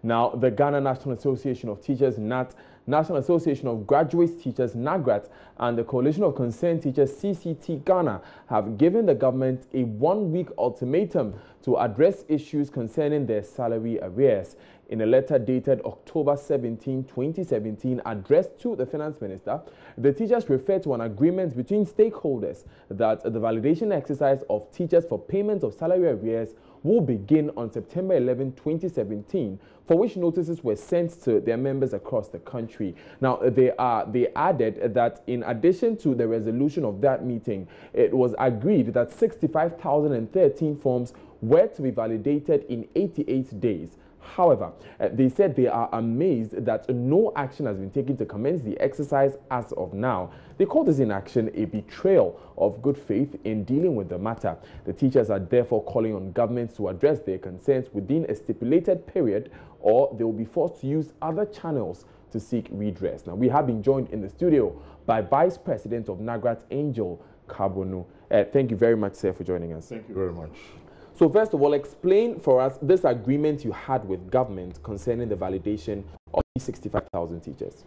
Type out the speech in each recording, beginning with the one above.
Now, the Ghana National Association of Teachers, GNAT, National Association of Graduate Teachers, NAGRAT, and the Coalition of Concerned Teachers, CCT Ghana, have given the government a one-week ultimatum to address issues concerning their salary arrears. In a letter dated October 17, 2017, addressed to the Finance Minister, the teachers referred to an agreement between stakeholders that the validation exercise of teachers for payment of salary arrears will begin on September 11, 2017, for which notices were sent to their members across the country. Now, they added that in addition to the resolution of that meeting, it was agreed that 65,013 forms were to be validated in 88 days. However, they said they are amazed that no action has been taken to commence the exercise as of now. They call this inaction a betrayal of good faith in dealing with the matter. The teachers are therefore calling on governments to address their concerns within a stipulated period, or they will be forced to use other channels to seek redress. Now, we have been joined in the studio by Vice President of NAGRAT, Angel Kabonu. Thank you very much, sir, for joining us. Thank you very much. So first of all, explain for us this agreement you had with government concerning the validation of 65,000 teachers.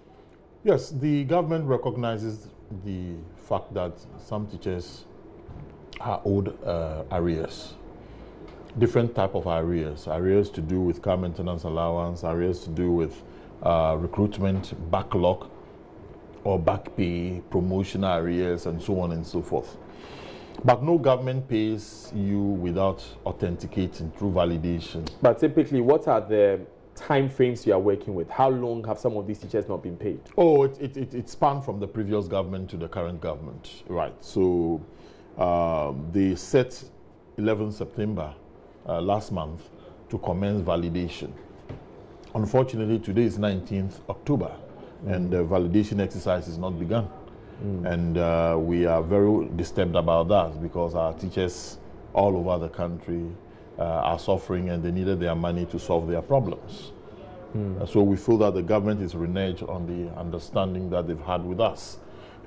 Yes, the government recognizes the fact that some teachers are owed arrears. Different type of arrears. Arrears to do with car maintenance allowance, arrears to do with recruitment, backlog, or back pay, promotion arrears, and so on and so forth. But no government pays you without authenticating through validation. But typically, what are the time frames you are working with? How long have some of these teachers not been paid? Oh, it spanned from the previous government to the current government, right? So they set 11 September last month to commence validation. Unfortunately, today is 19th October, and the validation exercise is not begun. And we are very disturbed about that because our teachers all over the country are suffering and they needed their money to solve their problems. So we feel that the government is reneged on the understanding that they've had with us,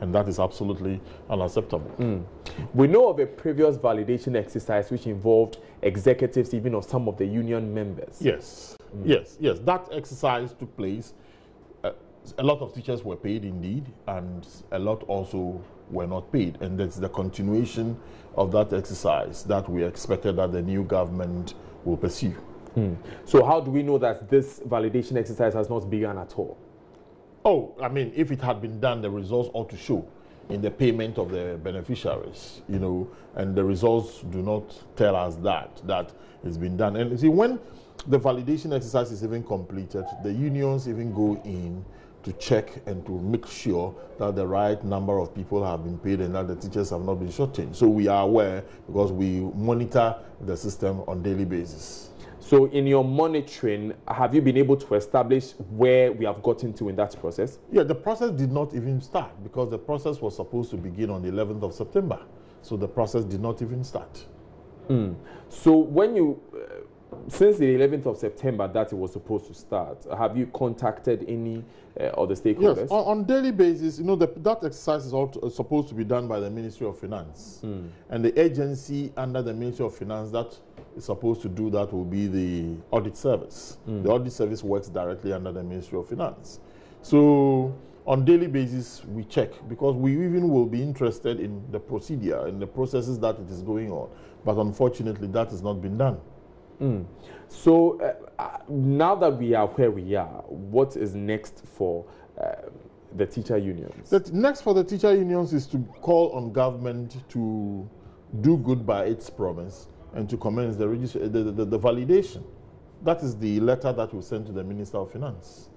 and that is absolutely unacceptable. We know of a previous validation exercise which involved executives even of some of the union members. Yes, yes. That exercise took place. A lot of teachers were paid indeed, and a lot also were not paid. And that's the continuation of that exercise that we expected that the new government will pursue. So how do we know that this validation exercise has not begun at all? Oh, I mean, if it had been done, the results ought to show in the payment of the beneficiaries, you know, and the results do not tell us that it's been done. And you see, when the validation exercise is even completed, the unions even go in to check and to make sure that the right number of people have been paid and that the teachers have not been shortchanged. So we are aware because we monitor the system on a daily basis. So in your monitoring, have you been able to establish where we have gotten to in that process? Yeah, the process did not even start because the process was supposed to begin on the 11th of September. So the process did not even start. So when you... since the 11th of September that it was supposed to start, have you contacted any other stakeholders? Yes, on daily basis, you know, that exercise is supposed to be done by the Ministry of Finance. And the agency under the Ministry of Finance that is supposed to do that will be the audit service. The audit service works directly under the Ministry of Finance. So on daily basis, we check because we even will be interested in the procedure and the processes that it is going on. But unfortunately, that has not been done. So now that we are where we are, what is next for the teacher unions? Next for the teacher unions is to call on government to do good by its promise and to commence the validation. That is the letter that we sent to the Minister of Finance.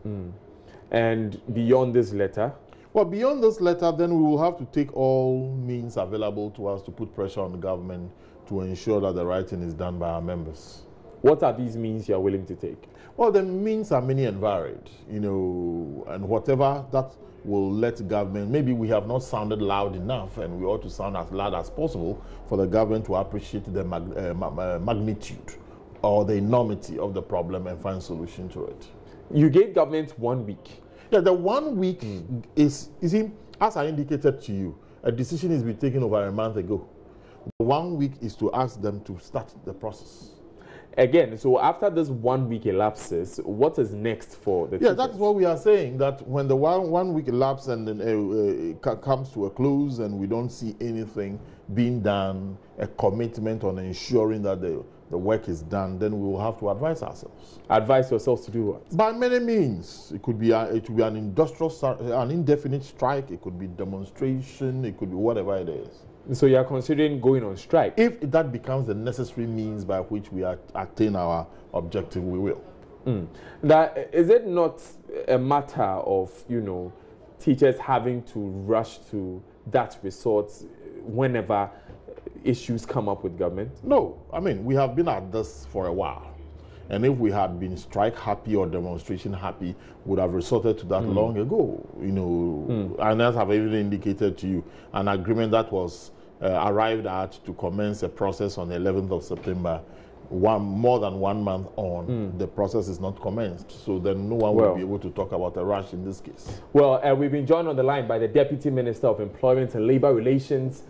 And beyond this letter? Well, beyond this letter, then we will have to take all means available to us to put pressure on the government to ensure that the right thing is done by our members. What are these means you are willing to take? Well, the means are many and varied, you know, and whatever that will let government, maybe we have not sounded loud enough and we ought to sound as loud as possible for the government to appreciate the magnitude or the enormity of the problem and find solution to it. You gave government 1 week. Yeah, the 1 week is, you see, as I indicated to you, a decision has been taken over a month ago. The 1 week is to ask them to start the process. again, so after this 1 week elapses, what is next for the Yeah, teachers? that's what we are saying, that when the one week elapses and then comes to a close and we don't see anything being done, a commitment on ensuring that the work is done, then we will have to advise ourselves. Advise yourselves to do what? By many means. It could be an an indefinite strike, it could be demonstration, it could be whatever it is. So you are considering going on strike? If that becomes the necessary means by which we attain our objective, we will. That is it not a matter of, you know, teachers having to rush to that resort whenever issues come up with government? No, I mean, we have been at this for a while. And if we had been strike happy or demonstration happy, would have resorted to that long ago. You know, and as I've even indicated to you, an agreement that was arrived at to commence a process on the 11th of September, more than 1 month on, the process is not commenced. So then no one will be able to talk about a rush in this case. Well, we've been joined on the line by the Deputy Minister of Employment and Labour Relations,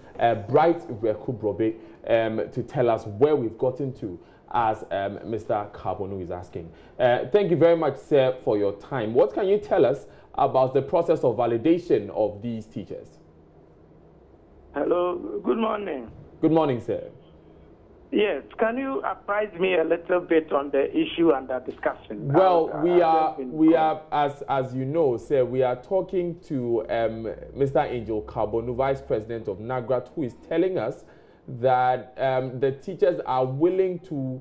Bright Rekubrobe, to tell us where we've gotten to, as Mr. Karbonu is asking. Thank you very much, sir, for your time. What can you tell us about the process of validation of these teachers? Hello, good morning. Good morning, sir. Yes, can you apprise me a little bit on the issue under discussion? Well, we are, as you know, sir, we are talking to Mr. Angel Karbonu, Vice President of NAGRAT, who is telling us that the teachers are willing to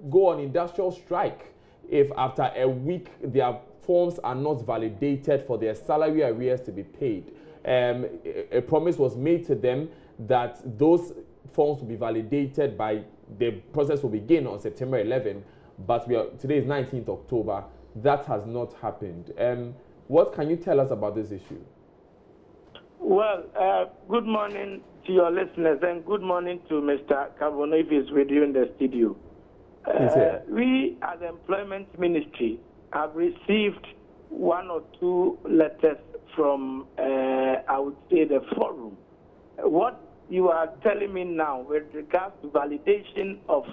go on industrial strike if after a week their forms are not validated for their salary arrears to be paid. A promise was made to them that those forms will be validated by the process will begin on September 11, but today is 19th October. That has not happened. What can you tell us about this issue? Well, good morning to your listeners and good morning to Mr. Karbonu if he's with you in the studio. We as the Employment Ministry have received 1 or 2 letters from, I would say, the forum. What you are telling me now with regards to validation of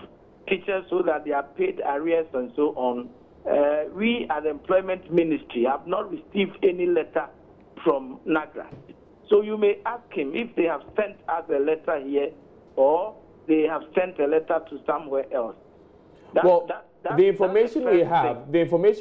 teachers so that they are paid arrears and so on, we as the Employment Ministry have not received any letter from NAGRAT. So you may ask him if they have sent us a letter here or they have sent a letter to somewhere else. The information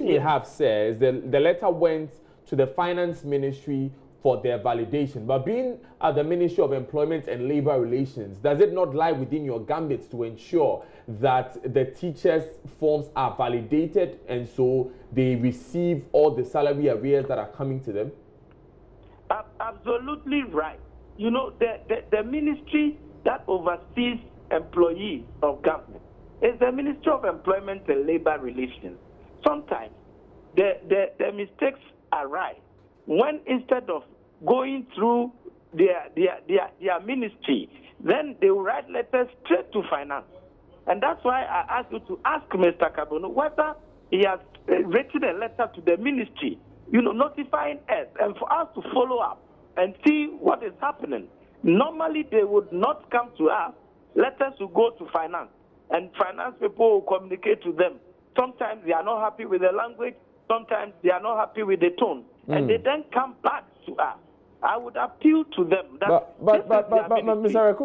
we have says the letter went to the Finance Ministry for their validation. But being at the Ministry of Employment and Labour Relations, does it not lie within your gambit to ensure that the teachers' forms are validated and so they receive all the salary arrears that are coming to them? Absolutely right. You know, the ministry that oversees employees of government is the Ministry of Employment and Labour Relations. Sometimes the mistakes arise when instead of going through their ministry, then they will write letters straight to finance. And that's why I asked you to ask Mr. Karbonu whether he has written a letter to the ministry, you know, notifying us and for us to follow up and see what is happening. Normally, they would not come to us. Letters will go to finance, and finance people will communicate to them. Sometimes they are not happy with the language. Sometimes they are not happy with the tone. And they then come back to us. I would appeal to them. That but Mr.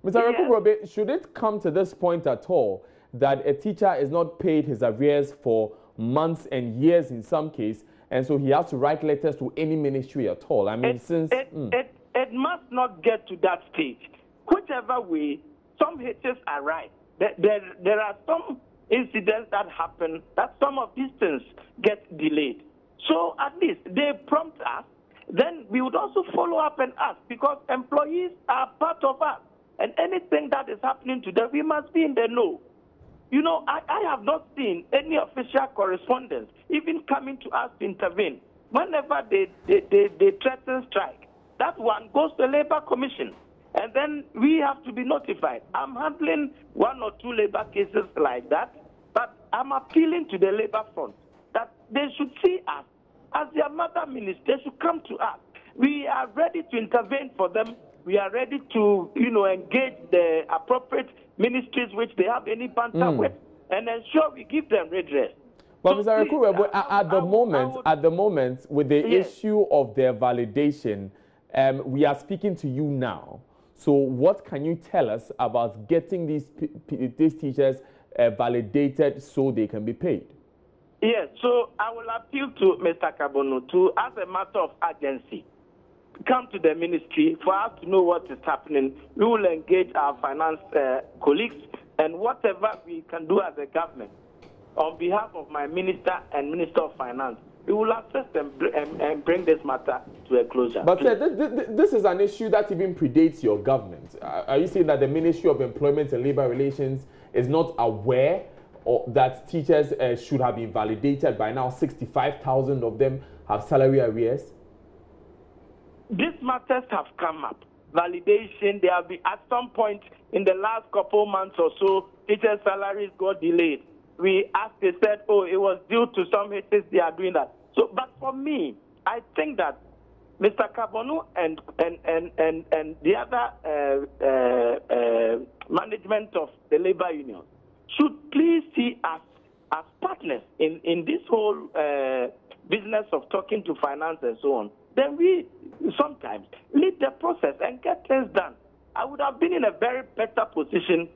Rekubrobe, should it come to this point at all that a teacher is not paid his arrears for months and years in some case, and so he has to write letters to any ministry at all? I mean, it must not get to that stage. Whichever way, some hitches are right. There are some incidents that happen that some of these things get delayed. So at least they prompt us. Then we would also follow up and ask, because employees are part of us. And anything that is happening to them, we must be in the know. You know, I have not seen any official correspondence even coming to us to intervene. Whenever they threaten strike, that one goes to the Labour Commission. And then we have to be notified. I'm handling 1 or 2 labor cases like that, but I'm appealing to the Labour Front that they should see us as their mother ministry. They should come to us. We are ready to intervene for them we are ready to, engage the appropriate ministries which they have any banter with, and ensure we give them redress. But Mr. Rekubo, at the moment, with the issue of their validation, we are speaking to you now. So what can you tell us about getting these teachers validated so they can be paid? Yes, so I will appeal to Mr. Kabonu to, as a matter of urgency, come to the ministry for us to know what is happening. We will engage our finance colleagues, and whatever we can do as a government, on behalf of my minister and Minister of Finance, we will assist them and bring this matter to a closure. But this is an issue that even predates your government. Are you saying that the Ministry of Employment and Labour Relations is not aware that teachers should have been validated by now? 65,000 of them have salary arrears. These matters have come up. Validation, there have been at some point in the last couple months or so, teachers' salaries got delayed. We asked, they said, oh, it was due to some HSs, they are doing that. So, but for me, I think that Mr. Kabonu and the other management of the labor union should please see us as partners in this whole business of talking to finance and so on. Then we sometimes lead the process and get things done. I would have been in a very better position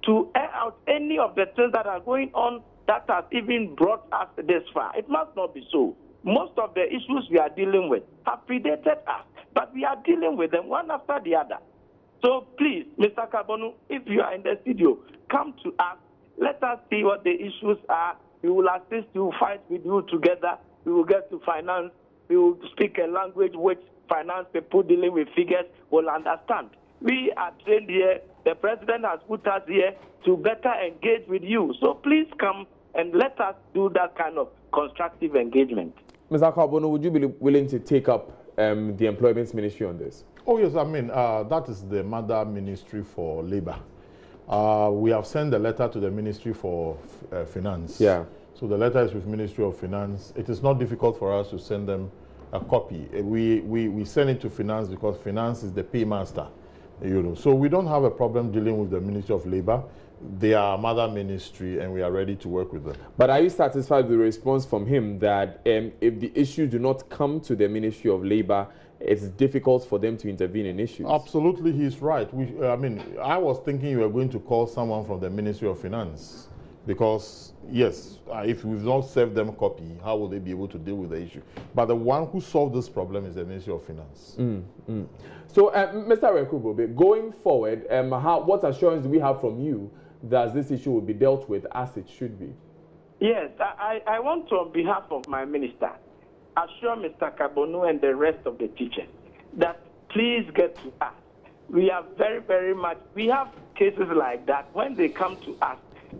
to air out any of the things that are going on that has even brought us this far. It must not be so. Most of the issues we are dealing with have predated us, but we are dealing with them one after the other. So please, Mr. Kabonu, if you are in the studio, come to us. Let us see what the issues are. We will assist you, fight with you together. We will get to finance. We will speak a language which finance people dealing with figures will understand. We are trained here. The president has put us here to better engage with you. So please come and let us do that kind of constructive engagement. Mr. Kabonu, would you be willing to take up the Employment Ministry on this? Oh, yes. I mean, that is the mother ministry for labor. We have sent a letter to the Ministry for Finance. Yeah. So the letter is with Ministry of Finance. It is not difficult for us to send them a copy. We send it to Finance because Finance is the paymaster. So we don't have a problem dealing with the Ministry of Labor. They are a mother ministry and we are ready to work with them. But are you satisfied with the response from him that if the issues do not come to the Ministry of Labor, it's difficult for them to intervene in issues? Absolutely, he's right. I was thinking you were going to call someone from the Ministry of Finance because, yes, if we've not served them a copy, how will they be able to deal with the issue? But the one who solved this problem is the Ministry of Finance. So, Mr. Rekubo, going forward, what assurance do we have from you that this issue will be dealt with as it should be? Yes, I want to, on behalf of my minister, assure Mr. Kabonu and the rest of the teachers that please get to us. We are very, very much, we have cases like that. When they come to us,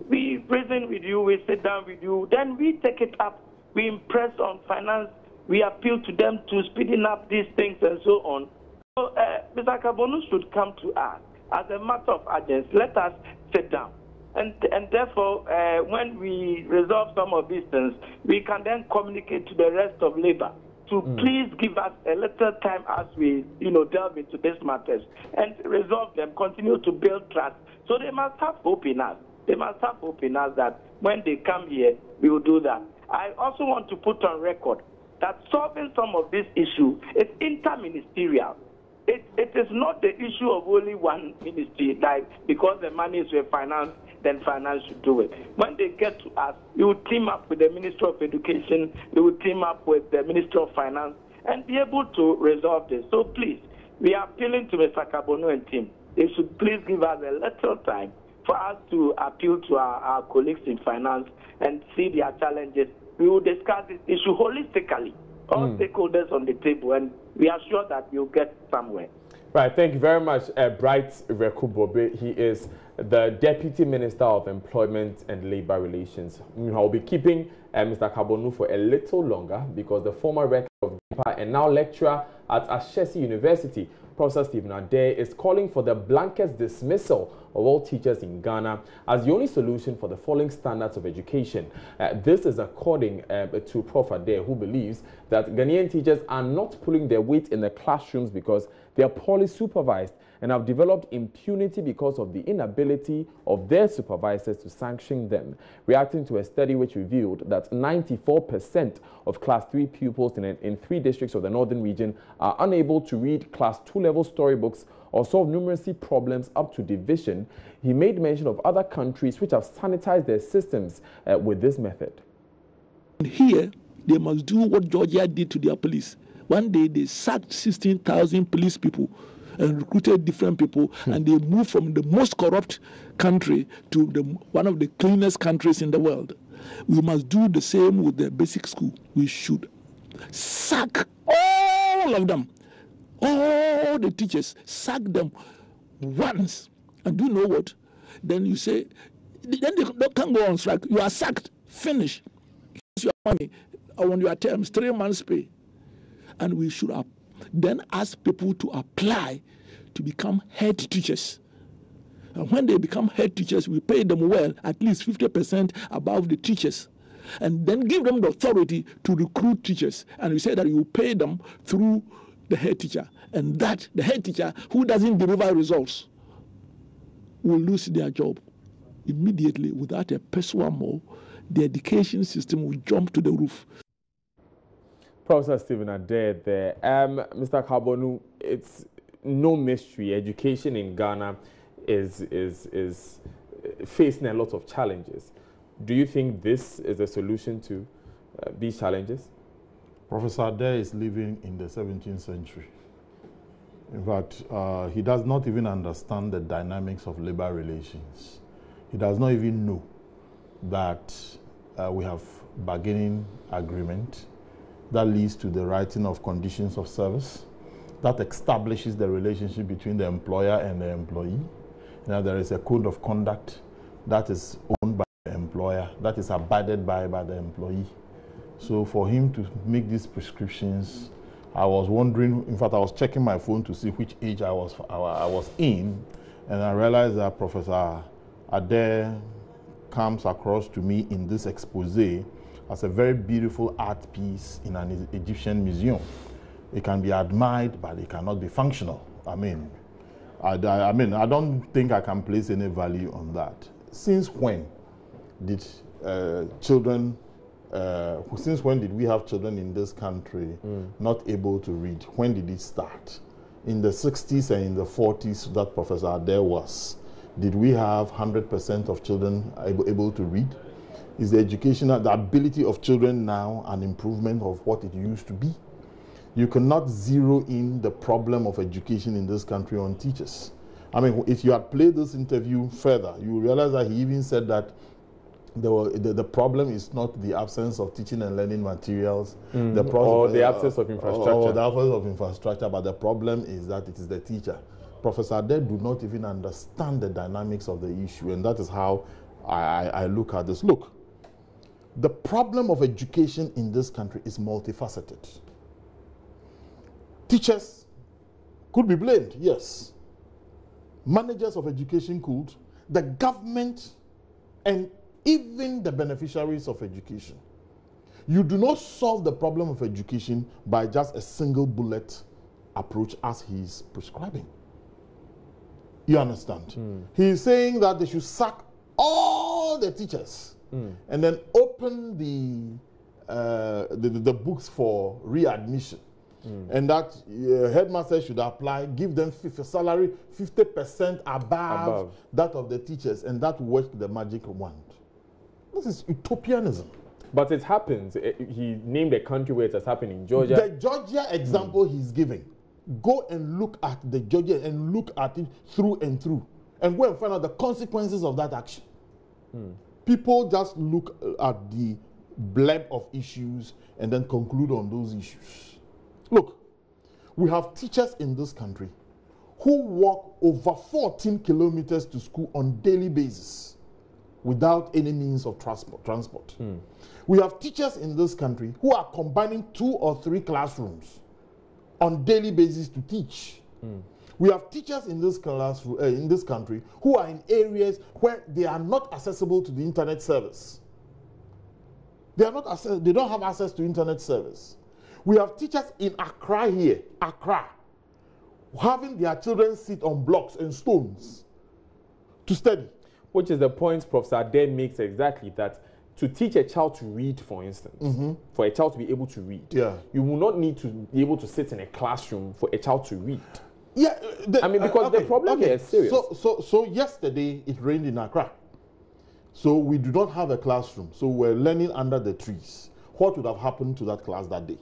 we reason with you, we sit down with you, then we take it up, we impress on finance, we appeal to them to speeding up these things and so on. So Mr. Kabonu should come to us as a matter of urgency. Let us sit down. And therefore, when we resolve some of these things, we can then communicate to the rest of labor to please give us a little time as we, delve into these matters and resolve them, continue to build trust. So they must have hope in us. They must have hope in us that when they come here, we will do that. I also want to put on record that solving some of these issues is interministerial. It is not the issue of only one ministry, like because the money is with finance, then finance should do it. When they get to us, we will team up with the Ministry of Education, we will team up with the Ministry of Finance, and be able to resolve this. So please, we are appealing to Mr. Kabonu and team. They should please give us a little time for us to appeal to our colleagues in finance and see their challenges. We will discuss this issue holistically, all stakeholders on the table, and we are sure that we'll get somewhere. Right, thank you very much, Bright Rekubo. He is the Deputy Minister of Employment and Labour Relations. I'll be keeping Mr. Kabonu for a little longer because the former rector of GIPA and now lecturer at Ashesi University Professor Stephen Adair is calling for the blanket dismissal of all teachers in Ghana as the only solution for the falling standards of education. This is according to Prof. Adair, who believes that Ghanaian teachers are not pulling their weight in the classrooms because they are poorly supervised and have developed impunity because of the inability of their supervisors to sanction them. Reacting to a study which revealed that 94% of Class 3 pupils in 3 districts of the northern region are unable to read Class 2 level storybooks or solve numeracy problems up to division, he made mention of other countries which have sanitized their systems with this method. Here, they must do what Georgia did to their police. One day, they sacked 16,000 police people and recruited different people, and they moved from the most corrupt country to one of the cleanest countries in the world. We must do the same with the basic school. We should sack all of them, all the teachers, sack them once. And do you know what? Then you say, then they can't go on strike. You are sacked, finish. Here's your money on your terms, 3 months pay. And we should then ask people to apply to become head teachers. And when they become head teachers, we pay them well, at least 50% above the teachers. And then give them the authority to recruit teachers. And we say that you pay them through the head teacher. And that the head teacher who doesn't deliver results will lose their job immediately. Without a peso more, the education system will jump to the roof. Professor Stephen Adair there. Mr. Karbonu, it's no mystery. Education in Ghana is facing a lot of challenges. Do you think this is a solution to these challenges? Professor Adair is living in the 17th century. In fact, he does not even understand the dynamics of labor relations. He does not even know that we have bargaining agreement that leads to the writing of conditions of service, that establishes the relationship between the employer and the employee. Now there is a code of conduct that is owned by the employer, that is abided by the employee. So for him to make these prescriptions, I was wondering, in fact I was checking my phone to see which age I was in, and I realized that Professor Adair comes across to me in this expose as a very beautiful art piece in an Egyptian museum. It can be admired, but it cannot be functional. I don't think I can place any value on that. Since when did since when did we have children in this country not able to read? When did it start? In the 60s and in the 40s that Professor Adair was, did we have 100% of children able to read? Is the the ability of children now an improvement of what it used to be? You cannot zero in the problem of education in this country on teachers. I mean, if you had played this interview further, you will realize that he even said that the problem is not the absence of teaching and learning materials, or the absence of infrastructure. Or the absence of infrastructure, but the problem is that it is the teacher. Professor Adair do not even understand the dynamics of the issue, and that is how I look at this. Look, the problem of education in this country is multifaceted. Teachers could be blamed, yes. Managers of education could, the government, and even the beneficiaries of education. You do not solve the problem of education by just a single bullet approach as he is prescribing. You understand? He is saying that they should sack all the teachers and then open the books for readmission. And that headmaster should apply, give them salary 50% above that of the teachers, and that worked the magic wand. This is utopianism. But it happens. He named a country where it has happened in Georgia. The Georgia example he's giving. Go and look at the Georgia and look at it through and through. And go and find out the consequences of that action. People just look at the blurb of issues and then conclude on those issues. Look, we have teachers in this country who walk over 14 kilometers to school on a daily basis without any means of transport. We have teachers in this country who are combining 2 or 3 classrooms on a daily basis to teach. We have teachers in this class, in this country, who are in areas where they are not accessible to the internet service. They don't have access to internet service. We have teachers in Accra here, having their children sit on blocks and stones to study. Which is the point Professor Adair makes exactly, that to teach a child to read, for instance, for a child to be able to read, you will not need to be able to sit in a classroom for a child to read. Yeah, because the problem here is serious. So yesterday it rained in Accra. So we do not have a classroom. So we're learning under the trees. What would have happened to that class that day?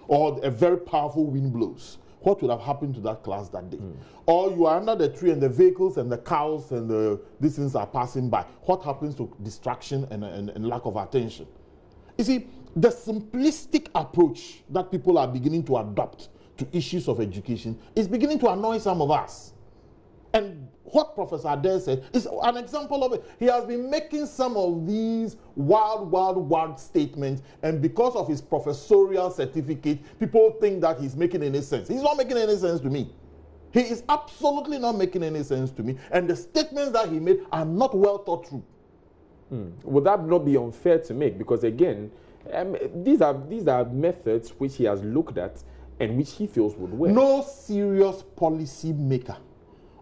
Or a very powerful wind blows. What would have happened to that class that day? Or you are under the tree and the vehicles and the cows and these things are passing by. What happens to distraction and lack of attention? You see, the simplistic approach that people are beginning to adopt to issues of education is beginning to annoy some of us. And what Professor Adair said is an example of it. He has been making some of these wild statements, and because of his professorial certificate, people think that he's making any sense. He's not making any sense to me. He is absolutely not making any sense to me, and the statements that he made are not well thought through. Would that not be unfair to make? Because again, these are methods which he has looked at and which he feels would work. No serious policy maker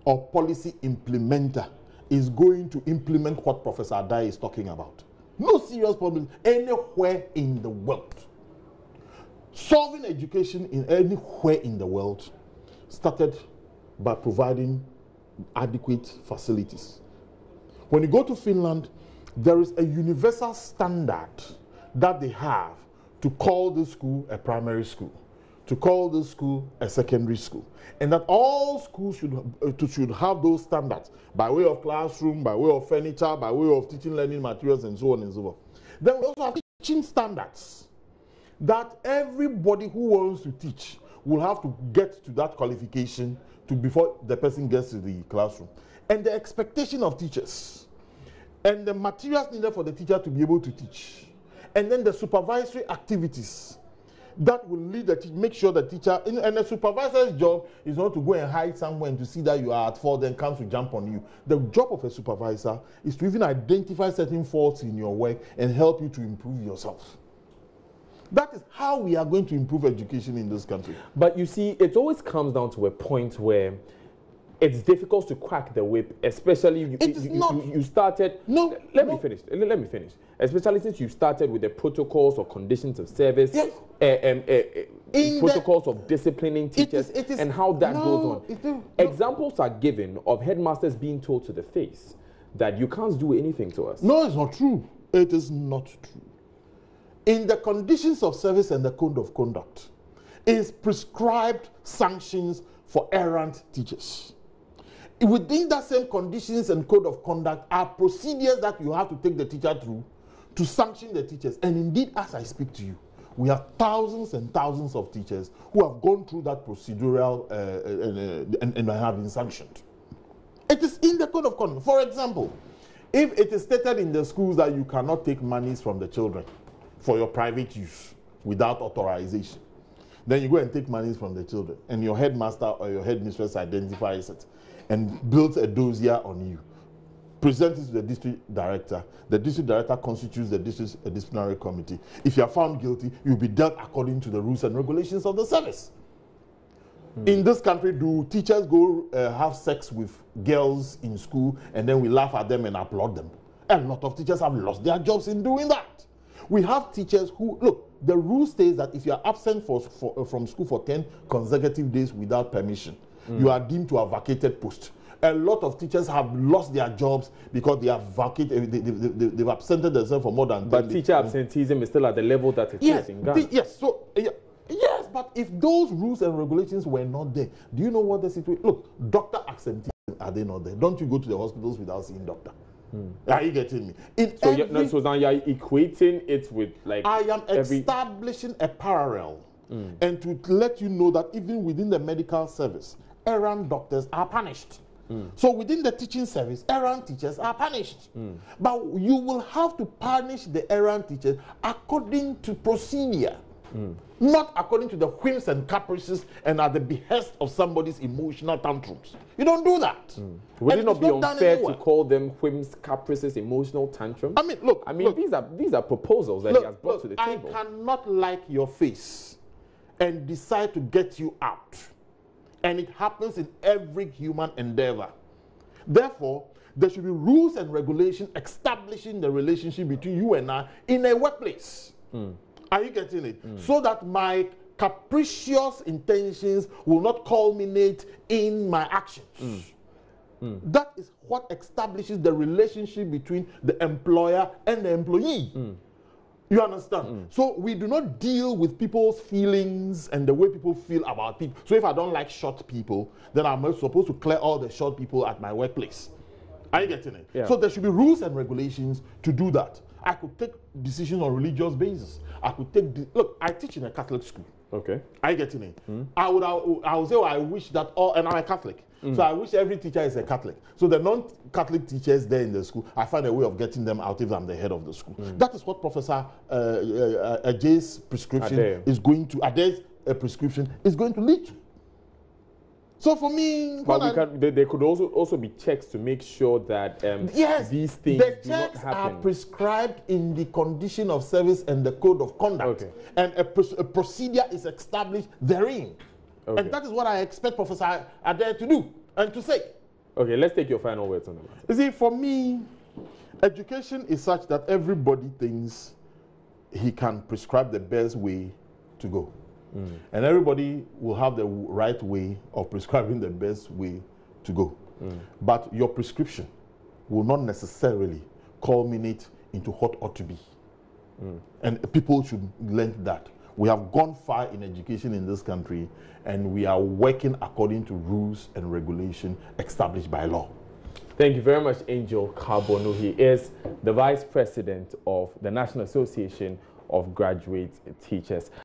or policy implementer is going to implement what Professor Adair is talking about. No serious problem anywhere in the world. Solving education in anywhere in the world started by providing adequate facilities. When you go to Finland, there is a universal standard that they have to call the school a primary school, to call the school a secondary school, and that all schools should have those standards by way of classroom, by way of furniture, by way of teaching learning materials, and so on and so forth. Then we also have teaching standards that everybody who wants to teach will have to get to that qualification before the person gets to the classroom. And the expectation of teachers and the materials needed for the teacher to be able to teach, and then the supervisory activities that will lead the teacher, make sure the teacher, and the supervisor's job is not to go and hide somewhere and to see that you are at fault, then comes to jump on you. The job of a supervisor is to even identify certain faults in your work and help you to improve yourself. That is how we are going to improve education in this country. But you see, it always comes down to a point where it's difficult to crack the whip, especially you started. No, let me finish. Let me finish. Especially since you started with the protocols or conditions of service, protocols of disciplining teachers, and how that goes on. Examples are given of headmasters being told to the face that you can't do anything to us. No, it's not true. It is not true. In the conditions of service and the code of conduct, is prescribed sanctions for errant teachers. Within that same conditions and code of conduct are procedures that you have to take the teacher through to sanction the teachers. And indeed, as I speak to you, we have thousands and thousands of teachers who have gone through that procedural and have been sanctioned. It is in the code of conduct. For example, if it is stated in the schools that you cannot take monies from the children for your private use without authorization, then you go and take monies from the children, and your headmaster or your headmistress identifies it and builds a dossier on you, presents it to the district director. The district director constitutes the district disciplinary committee. If you are found guilty, you'll be dealt according to the rules and regulations of the service. In this country, do teachers go have sex with girls in school and then we laugh at them and applaud them? A lot of teachers have lost their jobs in doing that. We have teachers who, look, the rule states that if you are absent from school for 10 consecutive days without permission, you are deemed to have vacated post. A lot of teachers have lost their jobs because they have vacated, they've absented themselves for more than 10 days. But teacher absenteeism is still at the level that it is in Ghana. Yes, but if those rules and regulations were not there, do you know what the situation? Look, doctor absenteeism, are they not there? Don't you go to the hospitals without seeing doctor? Are you getting me? So now you're equating it with like I am establishing a parallel and to let you know that even within the medical service, errant doctors are punished. So within the teaching service, errant teachers are punished. But you will have to punish the errant teachers according to procedure. not according to the whims and caprices and at the behest of somebody's emotional tantrums. You don't do that. Would And it not be done unfair to anywhere. call them whims, caprices, emotional tantrums? I mean, look. look, these are proposals that he has brought to the table. I cannot like your face and decide to get you out. And it happens in every human endeavor. Therefore, there should be rules and regulations establishing the relationship between you and I in a workplace. Are you getting it? So that my capricious intentions will not culminate in my actions. That is what establishes the relationship between the employer and the employee. You understand? So we do not deal with people's feelings and the way people feel about people. So if I don't like short people, then I'm supposed to clear all the short people at my workplace. Are you getting it? Yeah. So there should be rules and regulations to do that. I could take decisions on religious basis. I could take, look, I teach in a Catholic school. Okay. Are you getting it? I would say, well, I wish that all, and I'm a Catholic. So I wish every teacher is a Catholic. So the non-Catholic teachers there in the school, I find a way of getting them out if I'm the head of the school. That is what Professor Ajay's prescription is going to, Ajay's prescription is going to lead to. So for me, but there could also be checks to make sure that yes, these things the do not checks happen. are prescribed in the condition of service and the code of conduct, and a procedure is established therein. And that is what I expect Professor Adair to do and to say. Okay, let's take your final words on that. You see, for me, education is such that everybody thinks he can prescribe the best way to go. And everybody will have the right way of prescribing the best way to go. But your prescription will not necessarily culminate into what ought to be. And people should learn that. We have gone far in education in this country, and we are working according to rules and regulation established by law. Thank you very much, Angel Carbonu. He is the Vice President of the National Association of Graduate Teachers.